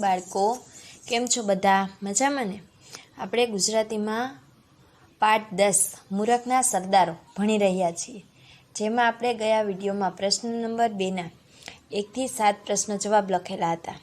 बाळको, केम छो बधा मजामां ने? आपणे गुजरातीमां पाठ 10 मूरखना सरदारो भणी रह्या छीए, जेमां आपणे गया विडियोमां प्रश्न नंबर 2 ना 1 થી 7 प्रश्न जवाब लखेला हता।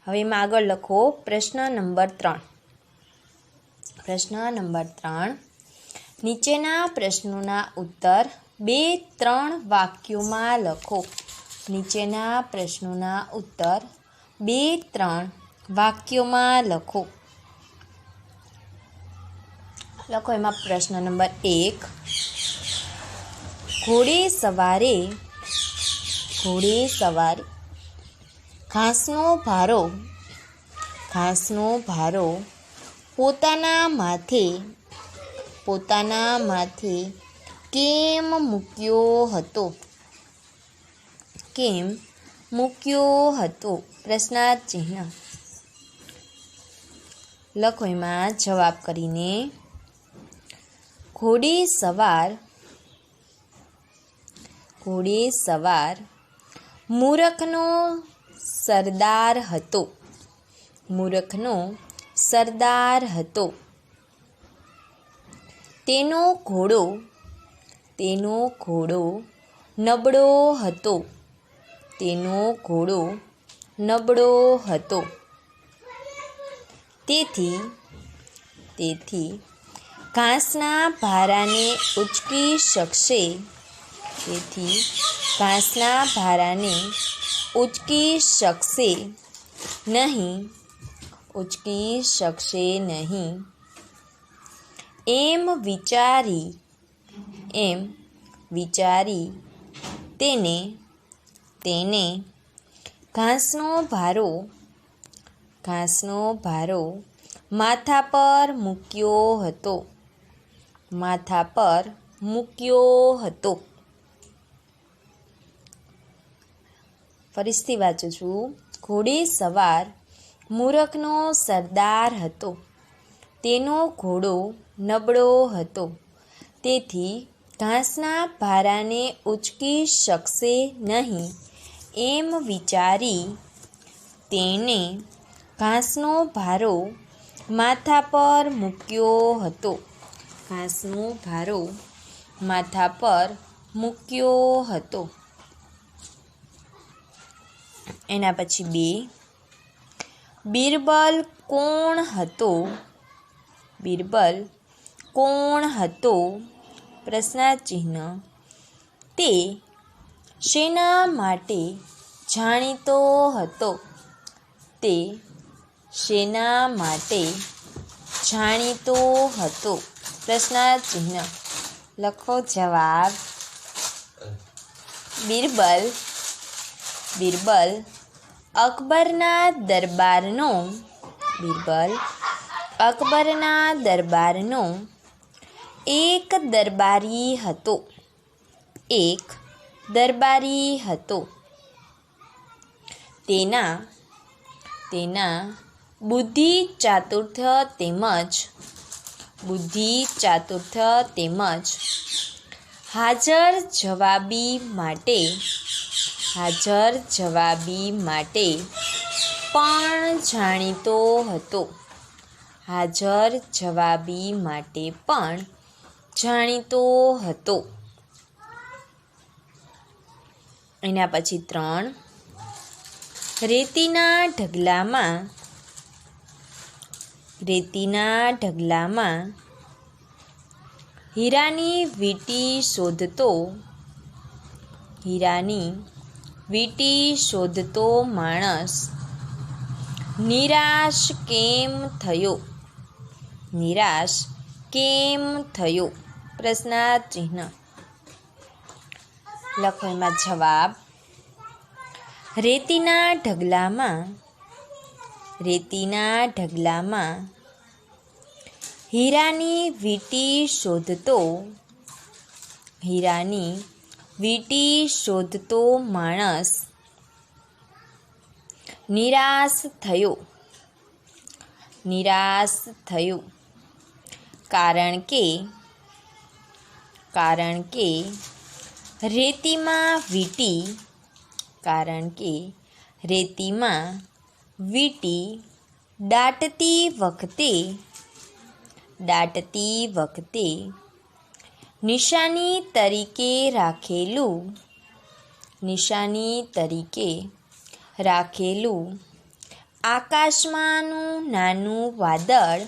हवे एमां आगळ लखो प्रश्न नंबर 3। प्रश्न नंबर 3, नीचेना प्रश्नोना उत्तर 2-3 वाक्योमां लखो। नीचेना प्रश्नोना उत्तर 2-3 वाक्योमां लखो। लखो एमां प्रश्न नंबर 1, घोड़े सवारे घासनो भारो पोताना माथे केम मूक्यो हतो? प्रश्नार्थ चिन्ह। लखो एमां जवाब करीने। घोड़े सवार मूरखनो सरदार हतो। तेनो घोड़ो नबळो हतो। તેથી ઘાસના ભારાને ઉચકી શકશે નહીં એમ વિચારી તેને ઘાસનો ભારો માથા પર મૂક્યો હતો। ફરીથી વાંચું છું। ઘોડે સવાર મૂરખનો સરદાર હતો। તેનો ઘોડો નબળો હતો, તેથી ઘાસના ભારાને ઉચકી શકશે નહીં એમ વિચારી તેણે ઘાસનો ભારો માથા પર મૂક્યો હતો। એના પછી 2, બિરબલ કોણ હતો? પ્રશ્નાર્થ ચિહ્ન। તે શેના માટે જાણીતો હતો? પ્રશ્નાર્થ ચિહ્ન। લખો જવાબ। બિરબલ અકબરના દરબારનો એક દરબારી હતો। તેના બુદ્ધિ ચાતુર્ય તેમજ હાજર જવાબી માટે પણ જાણીતો હતો। એના પછી 3, રેતીના ઢગલામાં હીરાની વીંટી શોધતો માણસ નિરાશ કેમ થયો? પ્રશ્નાર્થ ચિહ્ન। લખો એમાં જવાબ। રેતીના ઢગલામાં હીરાની વીંટી શોધતો માણસ નિરાશ થયો, કારણ કે રેતીમાં વીંટી દાટતી વખતે નિશાની તરીકે રાખેલું આકાશમાંનું નાનું વાદળ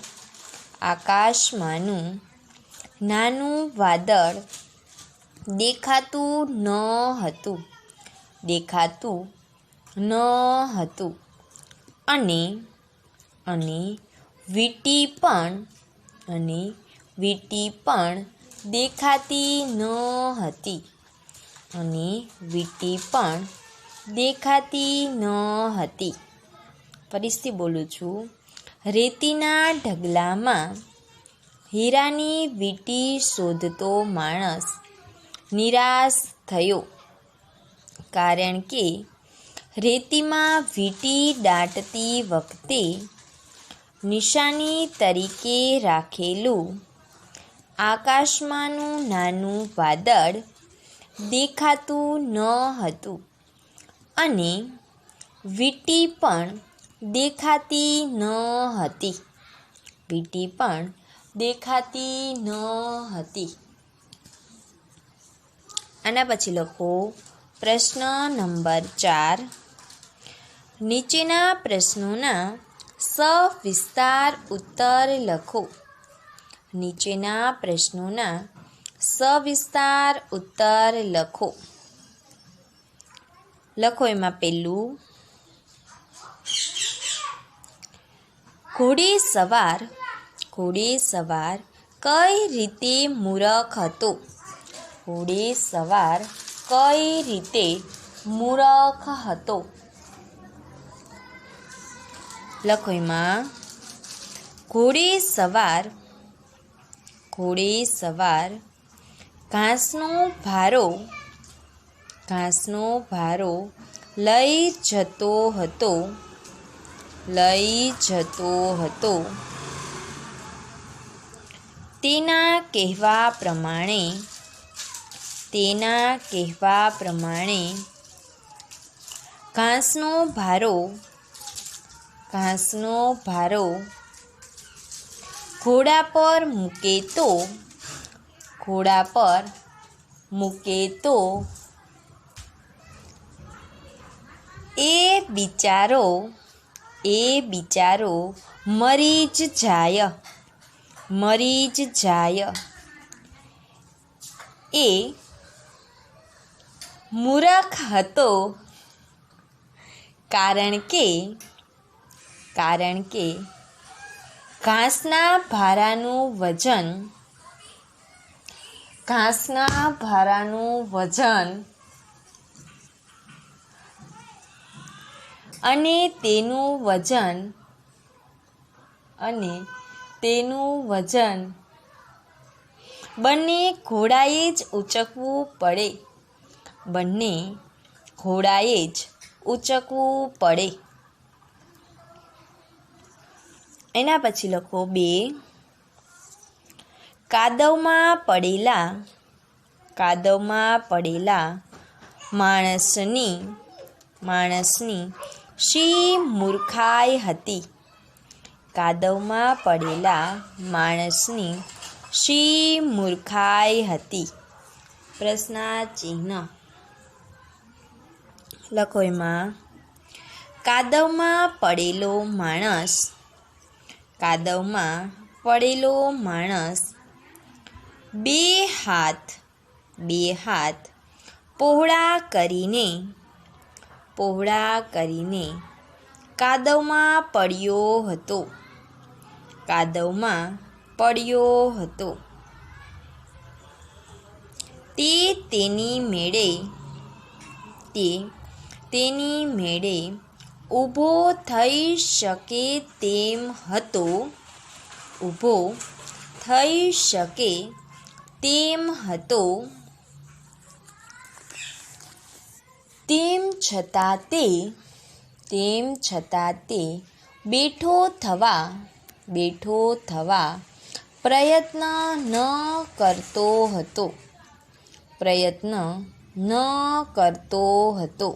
દેખાતું ન હતું અને વીંટી પણ દેખાતી ન હતી ફરીથી બોલું છું. રેતીના ઢગલામાં હીરાની વીંટી શોધતો માણસ નિરાશ થયો, કારણ કે રેતીમાં વીંટી દાટતી વખતે નિશાની તરીકે રાખેલું આકાશમાંનું નાનું વાદળ દેખાતું ન હતું અને વીંટી પણ દેખાતી ન હતી. આના પછી લખો પ્રશ્ન નંબર 4. નીચેના પ્રશ્નોના સવિસ્તાર ઉત્તર લખો. લખો એમાં પહેલું, ઘોડેસવાર કઈ રીતે મૂરખ હતો? લખો એમાં ઘોડેસવાર ઘાસનો ભારો લઈ જતો હતો. તેના કહેવા પ્રમાણે ઘાસનો ભારો ઘોડા પર મૂકે તો એ બિચારો મરી જ જાય. એ મૂરખ હતો, કારણ કે ઘાસના ભારાનું વજન અને તેનું વજન બંને ઘોડાએ જ ઊંચકવું પડે. એના પછી લખો 2. કાદવમાં પડેલા માણસની શી મૂર્ખાઈ હતી? પ્રશ્નાચિહ્ન. લખો એમાં કાદવમાં પડેલો માણસ બે હાથ પહોળા કરીને કાદવમાં પડ્યો હતો. તે તેની મેળે ઊભો થઈ શકે તેમ હતો. તેમ છતાં તે બેઠો થવા પ્રયત્ન ન કરતો હતો.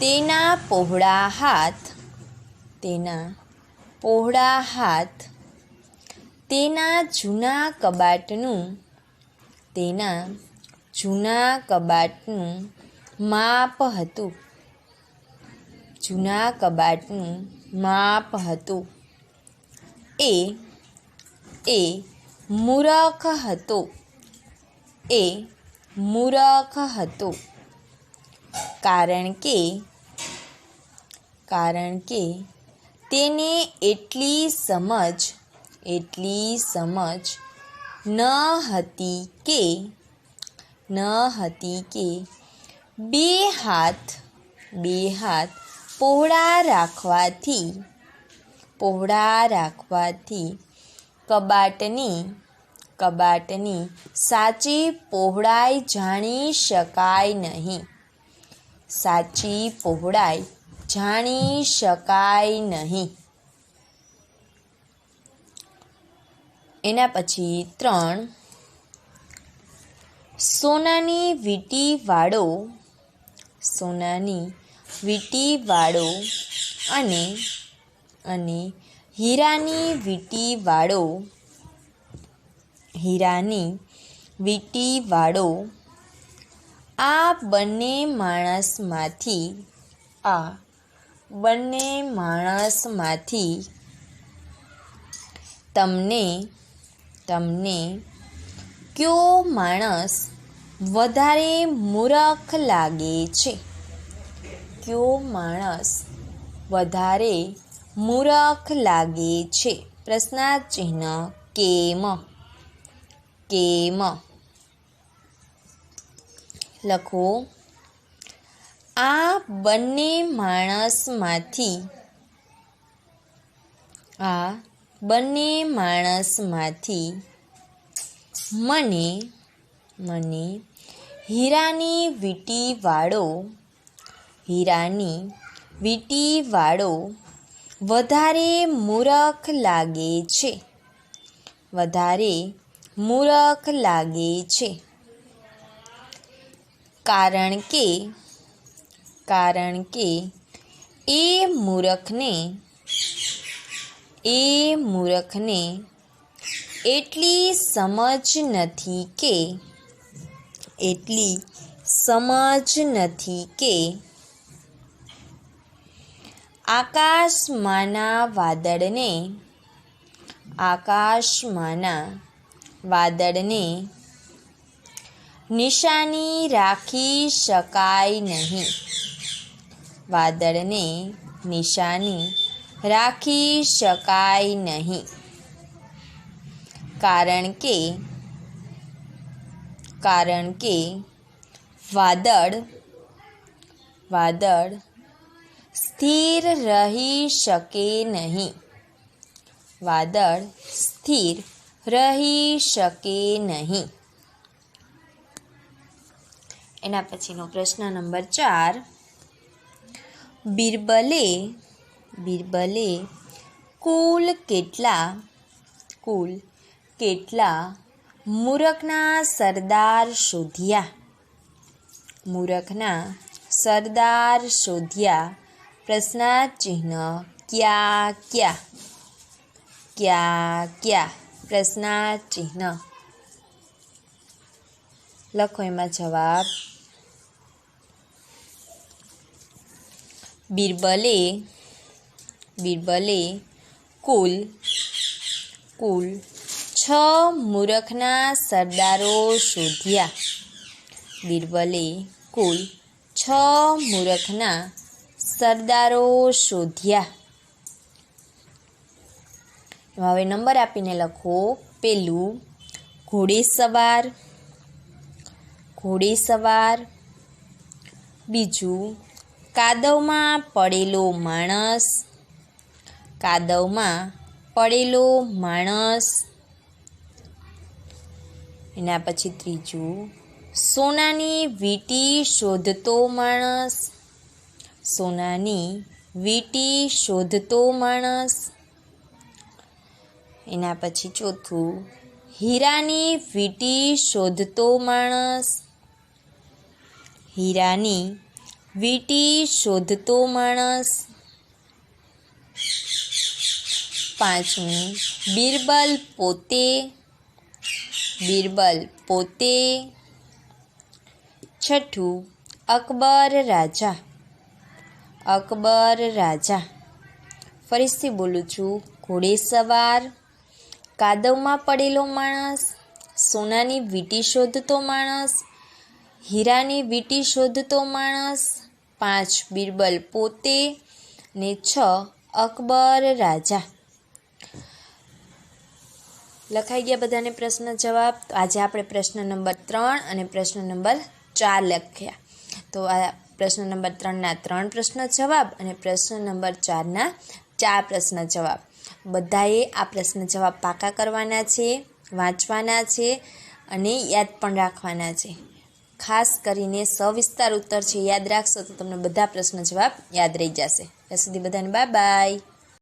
તેના પહોળા હાથ, તેના પહોળા હાથ, તેના જૂના કબાટનું, તેના જૂના કબાટનું માપ હતું, જૂના કબાટનું માપ હતું. એ મૂરખ હતો, એ મૂરખ હતો. કારણ કે તેને એટલી સમજ ન હતી કે બે હાથ પહોળા રાખવાથી કબાટની સાચી પહોળાઈ જાણી શકાય નહીં, સાચી પહોળાઈ જાણી શકાય નહીં. એના પછી 3, સોનાની વીંટીવાળો, સોનાની વીંટીવાળો અને હીરાની વીંટીવાળો, હીરાની વીંટીવાળો, આ બંને માણસમાંથી તમને કયો માણસ વધારે મૂરખ લાગે છે? કયો માણસ વધારે મૂરખ લાગે છે? પ્રશ્નાર્થ ચિહ્ન કેમ? લખો. આ બંને માણસમાંથી મને હીરાની વીંટીવાળો વધારે મૂરખ લાગે છે, વધારે મૂરખ લાગે છે. કારણ કે એ મૂરખને એટલી સમજ નથી કે આકાશમાંના વાદળને નિશાની રાખી શકાય નહીં, વાદળને નિશાની રાખી શકાય નહીં. કારણ કે વાદળ સ્થિર રહી શકે નહીં, વાદળ સ્થિર રહી શકે નહીં. એના પછીનો પ્રશ્ન નંબર 4, બિરબલે કુલ કેટલા મૂરખના સરદાર શોધ્યા? મૂરખના સરદાર શોધ્યા. પ્રશ્નાર્થ ચિહ્ન ક્યાં? પ્રશ્નાર્થ ચિહ્ન. લખો એમાં જવાબ. બિરબલે કુલ 6 મૂરખના સરદારો શોધ્યા. બિરબલે કુલ 6 મૂરખના સરદારો શોધ્યા. એમાં હવે નંબર આપીને લખો. પહેલું ઘોડેસવાર, બીજું કાદવમાં પડેલો માણસ, એના પછી ત્રીજું સોનાની વીંટી શોધતો માણસ, સોનાની વીંટી શોધતો માણસ, એના પછી ચોથું હીરાની વીંટી શોધતો માણસ, હીરાની વીંટી શોધતો માણસ. 5મું, બિરબલ પોતે. 6ઠું, અકબર રાજા. ફરીથી બોલું છું. ઘોડેસવાર, કાદવમાં પડેલો માણસ, સોનાની વીંટી શોધતો માણસ, હીરાની વીંટી શોધતો માણસ. 5 બિરબલ પોતે ને 6 અકબર રાજા. લખાઈ ગયા બધાને પ્રશ્ન જવાબ. તો આજે આપણે પ્રશ્ન નંબર 3 અને પ્રશ્ન નંબર 4 લખ્યા. તો આ પ્રશ્ન નંબર 3ના 3 પ્રશ્ન જવાબ અને પ્રશ્ન નંબર 4ના 4 પ્રશ્ન જવાબ. બધાએ આ પ્રશ્ન જવાબ પાકા કરવાના છે, વાંચવાના છે અને યાદ પણ રાખવાના છે. ખાસ કરીને સવિસ્તાર ઉત્તર છે યાદ રાખશો તો તમને બધા પ્રશ્ન જવાબ યાદ રહી જશે. ત્યાં સુધી બધાને બાય બાય.